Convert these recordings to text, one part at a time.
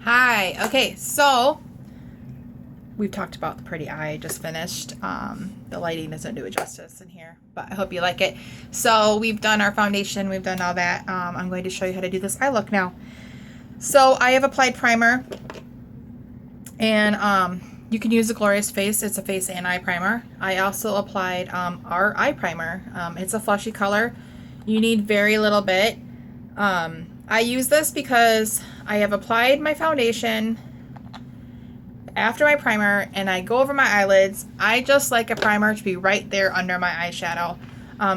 Hi. Okay, so we've talked about the pretty eye I just finished. The lighting doesn't do it justice in here, but I hope you like it. So we've done our foundation, we've done all that. I'm going to show you how to do this eye look now. So I have applied primer, and you can use the Glorious Face. It's a face and eye primer. I also applied our eye primer. It's a fleshy color. You need very little bit. I use this because I have applied my foundation after my primer and I go over my eyelids. I just like a primer to be right there under my eyeshadow.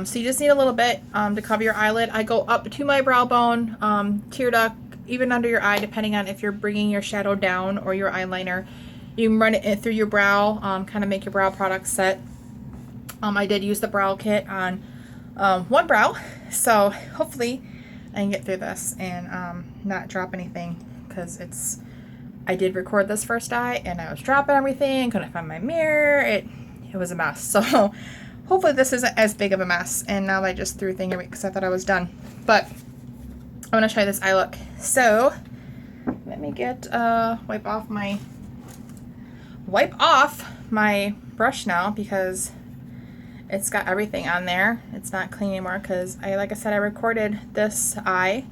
So you just need a little bit to cover your eyelid. I go up to my brow bone, tear duct, even under your eye, depending on if you're bringing your shadow down or your eyeliner. You can run it in through your brow, kind of make your brow product set. I did use the brow kit on one brow, so hopefully I can get through this and not drop anything, because I did record this first eye and I was dropping everything, couldn't find my mirror, it was a mess. So hopefully this isn't as big of a mess, and now I just threw things away because I thought I was done. But I'm going to try this eye look. So let me get wipe off my brush now, because it's got everything on there. It's not clean anymore because like I said, I recorded this eye.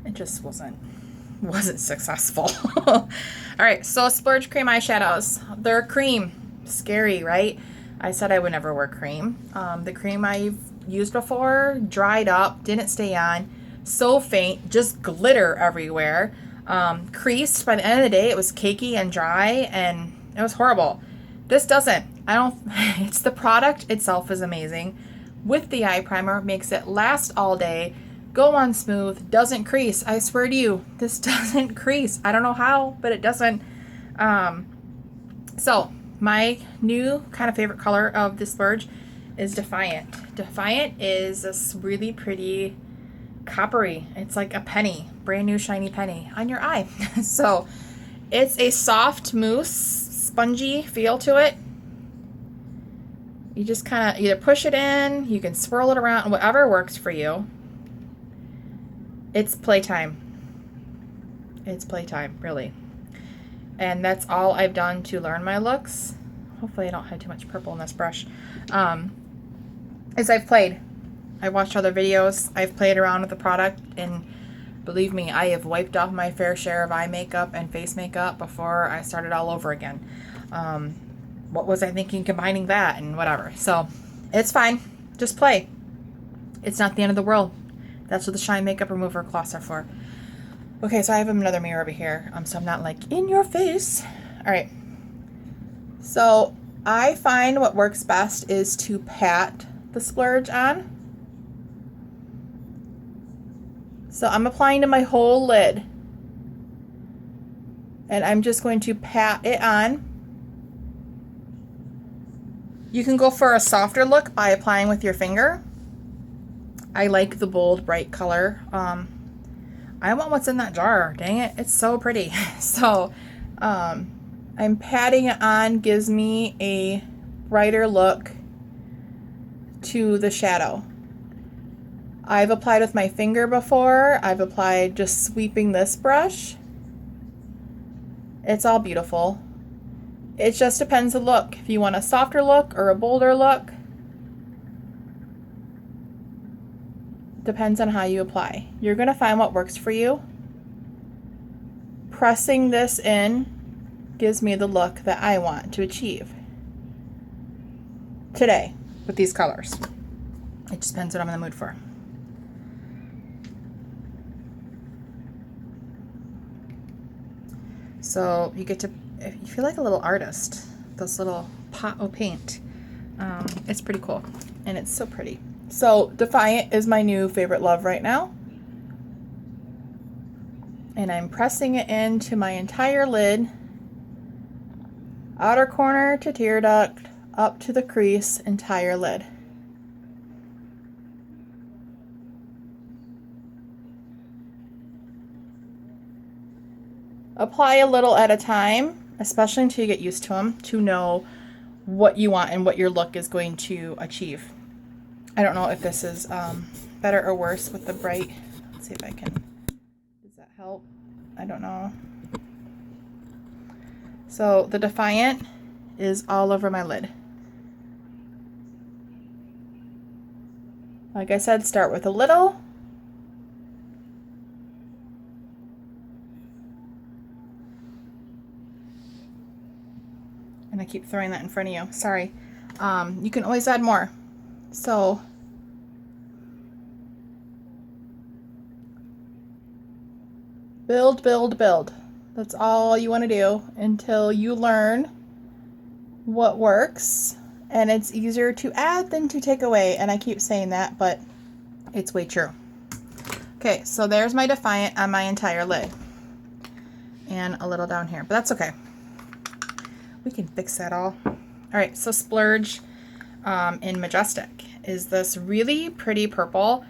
It just wasn't successful. All right, so Splurge Cream EyeShadows. They're cream. Scary, right? I said I would never wear cream. The cream I've used before dried up, didn't stay on, so faint, just glitter everywhere. Creased. By the end of the day, it was cakey and dry, and it was horrible. This doesn't. It's the product itself is amazing. With the eye primer, makes it last all day, go on smooth, doesn't crease. I swear to you, this doesn't crease. I don't know how, but it doesn't. So my new kind of favorite color of this Splurge is Defiant. Defiant is this really pretty coppery. It's like a penny, brand new shiny penny on your eye. So it's a soft mousse, spongy feel to it. You just kind of either push it in, you can swirl it around, whatever works for you. It's playtime. It's playtime, really. And that's all I've done to learn my looks. Hopefully I don't have too much purple in this brush. Is I've played. I watched other videos. I've played around with the product, and believe me, I have wiped off my fair share of eye makeup and face makeup before I started all over again. What was I thinking combining that and whatever? So it's fine. Just play. It's not the end of the world. That's what the Shine Makeup Remover cloths are for. Okay, so I have another mirror over here, so I'm not like in your face. All right. So I find what works best is to pat the Splurge on. So I'm applying to my whole lid, and I'm just going to pat it on. You can go for a softer look by applying with your finger. I like the bold, bright color. I want what's in that jar. Dang it, it's so pretty. So I'm patting it on, gives me a brighter look to the shadow. I've applied with my finger before. I've applied just sweeping this brush. It's all beautiful. It just depends the look. If you want a softer look or a bolder look, depends on how you apply. You're going to find what works for you. Pressing this in gives me the look that I want to achieve today with these colors. It just depends what I'm in the mood for. So you get to, you feel like a little artist. This little pot of paint. It's pretty cool, and it's so pretty. So Defiant is my new favorite love right now, and I'm pressing it into my entire lid, outer corner to tear duct, up to the crease, entire lid. Apply a little at a time, especially until you get used to them, to know what you want and what your look is going to achieve. I don't know if this is better or worse with the bright. Let's see if I can, does that help? I don't know. So the Defiant is all over my lid. Like I said, start with a little. And I keep throwing that in front of you. Sorry. You can always add more. So build, build, build. That's all you want to do until you learn what works. And it's easier to add than to take away. And I keep saying that, but it's way true. Okay, so there's my Defiant on my entire lid. And a little down here, but that's okay. We can fix that all. All right, so Splurge in Majestic is this really pretty purple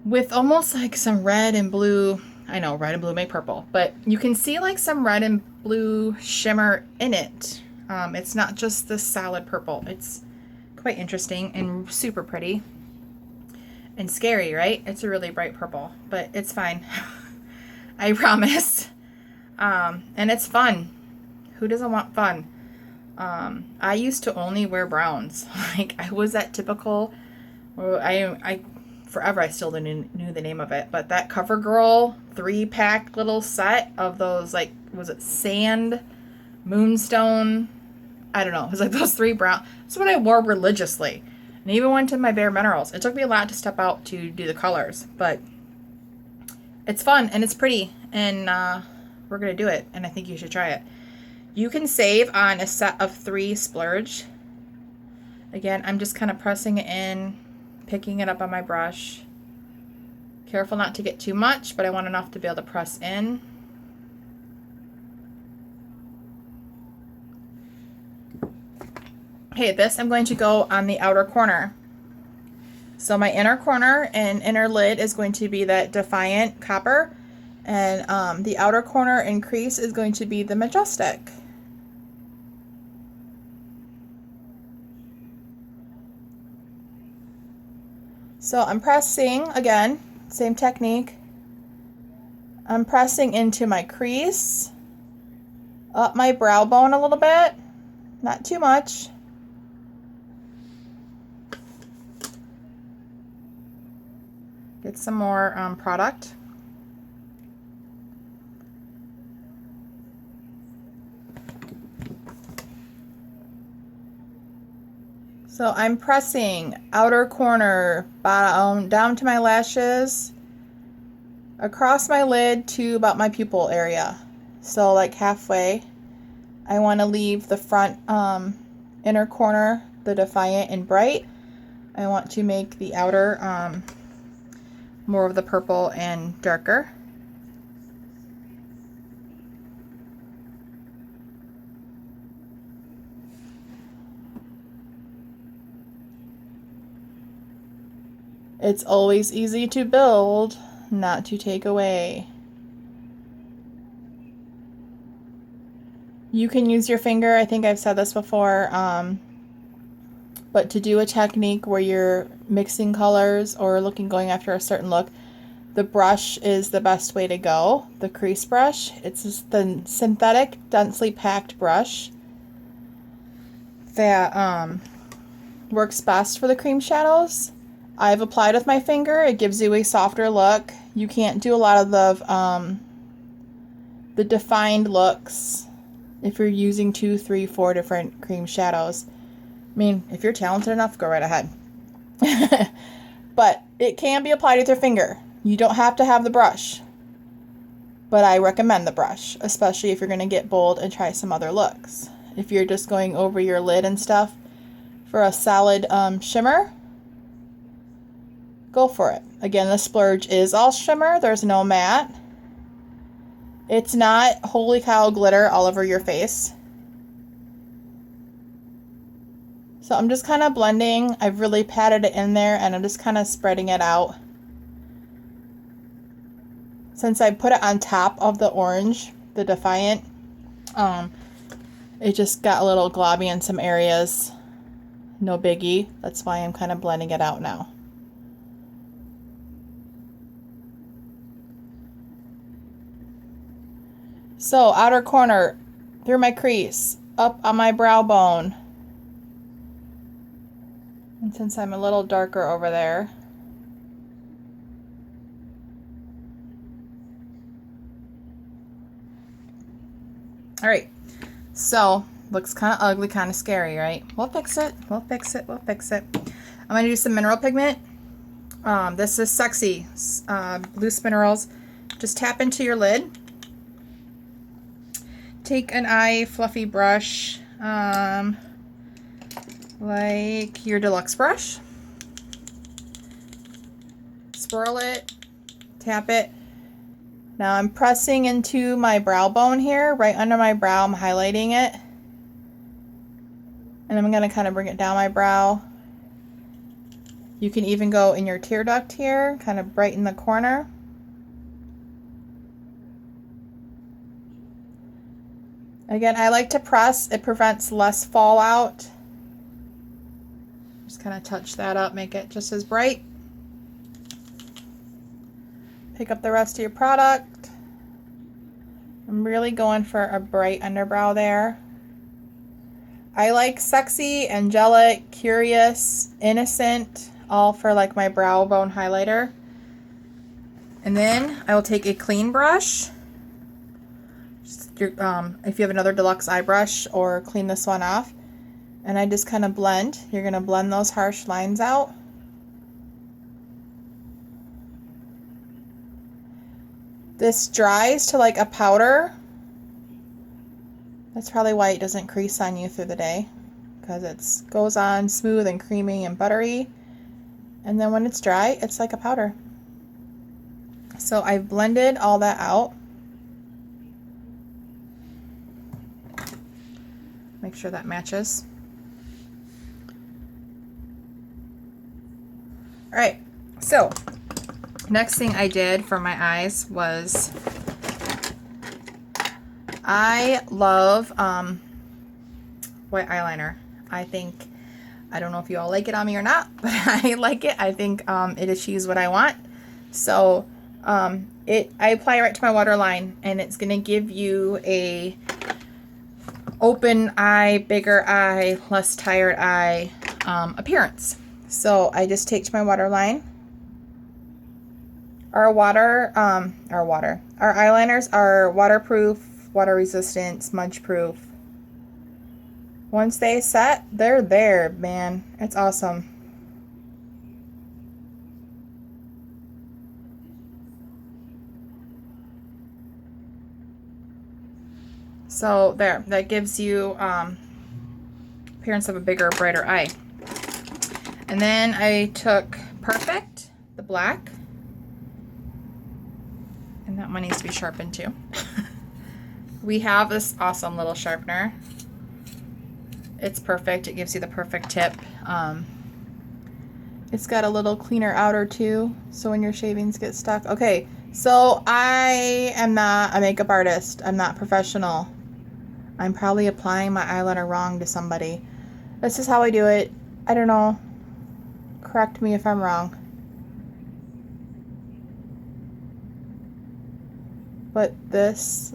with almost like some red and blue. I know red and blue make purple, but you can see like some red and blue shimmer in it. It's not just this solid purple. It's quite interesting and super pretty and scary, right? It's a really bright purple, but it's fine. I promise. And it's fun. Who doesn't want fun? I used to only wear browns. Like I was that typical, I forever I still didn't knew the name of it, but that CoverGirl 3-pack little set of those, like, was it sand, moonstone? I don't know. It was like those 3 brown. That's what I wore religiously. And even went to my Bare Minerals. It took me a lot to step out to do the colors, but it's fun and it's pretty, and we're gonna do it, and I think you should try it. You can save on a set of 3 Splurge. Again, I'm just kind of pressing it in, picking it up on my brush. Careful not to get too much, but I want enough to be able to press in. Okay, this I'm going to go on the outer corner. So my inner corner and inner lid is going to be that Defiant copper, and the outer corner and crease is going to be the Majestic. So I'm pressing, again, same technique. I'm pressing into my crease, up my brow bone a little bit, not too much. Get some more product. So I'm pressing outer corner, bottom, down to my lashes, across my lid to about my pupil area. So like halfway. I want to leave the front inner corner, the Defiant and bright. I want to make the outer more of the purple and darker. It's always easy to build, not to take away. You can use your finger, I think I've said this before, but to do a technique where you're mixing colors or going after a certain look, the brush is the best way to go, the crease brush. It's the synthetic, densely packed brush that works best for the cream shadows. I've applied with my finger. It gives you a softer look. You can't do a lot of the defined looks if you're using 2, 3, 4 different cream shadows. I mean, if you're talented enough, go right ahead. But it can be applied with your finger. You don't have to have the brush. But I recommend the brush, especially if you're going to get bold and try some other looks. If you're just going over your lid and stuff for a solid shimmer, go for it. Again, the Splurge is all shimmer. There's no matte. It's not holy cow glitter all over your face. So I'm just kind of blending. I've really patted it in there, and I'm just kind of spreading it out. Since I put it on top of the orange, the Defiant, it just got a little globby in some areas. No biggie. That's why I'm kind of blending it out now. So outer corner, through my crease, up on my brow bone. And since I'm a little darker over there, all right, so looks kind of ugly, kind of scary, right? We'll fix it. We'll fix it. We'll fix it. I'm going to do some mineral pigment. This is Sexy Loose Minerals. Just tap into your lid. Take an eye fluffy brush, like your deluxe brush. Swirl it, tap it. Now I'm pressing into my brow bone here, right under my brow. I'm highlighting it. And I'm going to kind of bring it down my brow. You can even go in your tear duct here, kind of brighten the corner. Again, I like to press. It prevents less fallout. Just kind of touch that up, make it just as bright. Pick up the rest of your product. I'm really going for a bright underbrow there. I like sexy, angelic, curious, innocent, all for like my brow bone highlighter. And then I will take a clean brush. If you have another deluxe eye brush, or clean this one off, and I just kind of blend. You're going to blend those harsh lines out. This dries to like a powder. That's probably why it doesn't crease on you through the day, because it goes on smooth and creamy and buttery, and then when it's dry, it's like a powder. So I've blended all that out. Make sure that matches. All right, so next thing I did for my eyes was, I love white eyeliner. I don't know if you all like it on me or not, but I like it. I think it achieves what I want. So I apply it right to my waterline, and it's gonna give you a open eye, bigger eye, less tired eye appearance. So I just take to my waterline. Our eyeliners are waterproof, water resistant, smudge proof. Once they set, they're there, man. It's awesome. So there, that gives you appearance of a bigger, brighter eye. And then I took Perfect, the black, and that one needs to be sharpened too. We have this awesome little sharpener. It's perfect. It gives you the perfect tip. It's got a little cleaner outer too, so when your shavings get stuck. Okay, so I am not a makeup artist. I'm not professional. I'm probably applying my eyeliner wrong to somebody. This is how I do it. I don't know. Correct me if I'm wrong. But this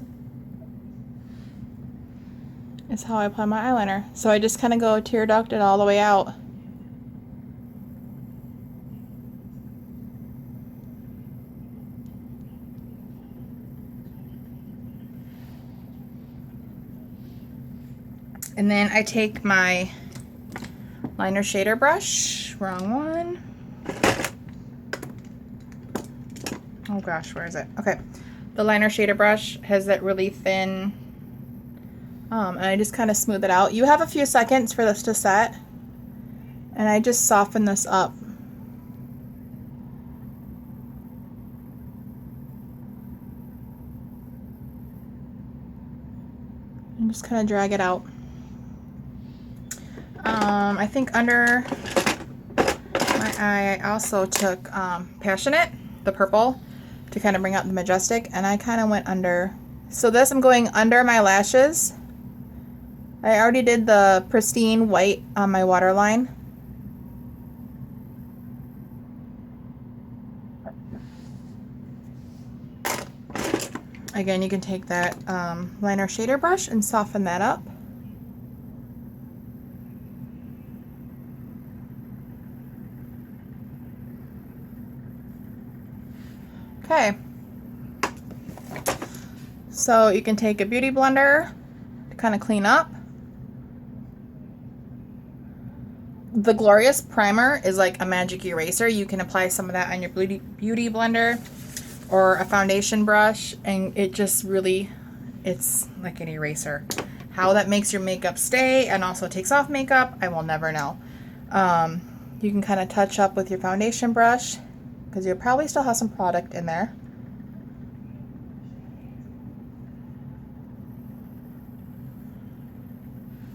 is how I apply my eyeliner. So I just kind of go tear duct it all the way out. And then I take my liner shader brush, wrong one. Oh gosh, where is it? Okay. The liner shader brush has that really thin, and I just kind of smooth it out. You have a few seconds for this to set, and I just soften this up. And just kind of drag it out. I think under my eye, I also took Passionate, the purple, to kind of bring out the Majestic, and I kind of went under. So this, I'm going under my lashes. I already did the Pristine white on my waterline. Again, you can take that liner shader brush and soften that up. Okay. So you can take a beauty blender to kind of clean up. The Glorious Primer is like a magic eraser. You can apply some of that on your beauty blender or a foundation brush, and it just really, it's like an eraser. How that makes your makeup stay and also takes off makeup, I will never know. You can kind of touch up with your foundation brush because you'll probably still have some product in there.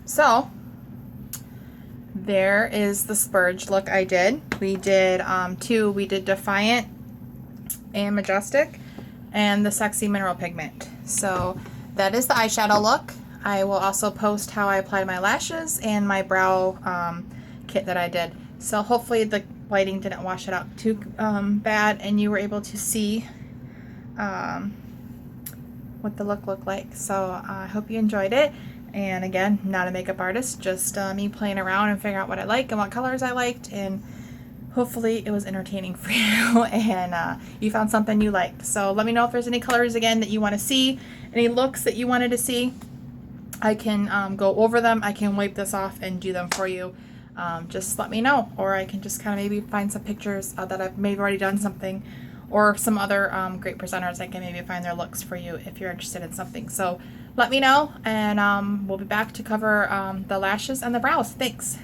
So there is the Splurge look I did. We did two. We did Defiant and Majestic and the Sexy Mineral Pigment. So that is the eyeshadow look. I will also post how I applied my lashes and my brow kit that I did. So hopefully the lighting didn't wash it out too bad and you were able to see what the look looked like. So I hope you enjoyed it. And again, not a makeup artist, just me playing around and figuring out what I like and what colors I liked, and hopefully it was entertaining for you and you found something you liked. So let me know if there's any colors again that you want to see, any looks that you wanted to see. I can go over them. I can wipe this off and do them for you. Just let me know, or I can just kind of maybe find some pictures that I've maybe already done something, or some other great presenters. I can maybe find their looks for you if you're interested in something. So let me know, and we'll be back to cover the lashes and the brows. Thanks.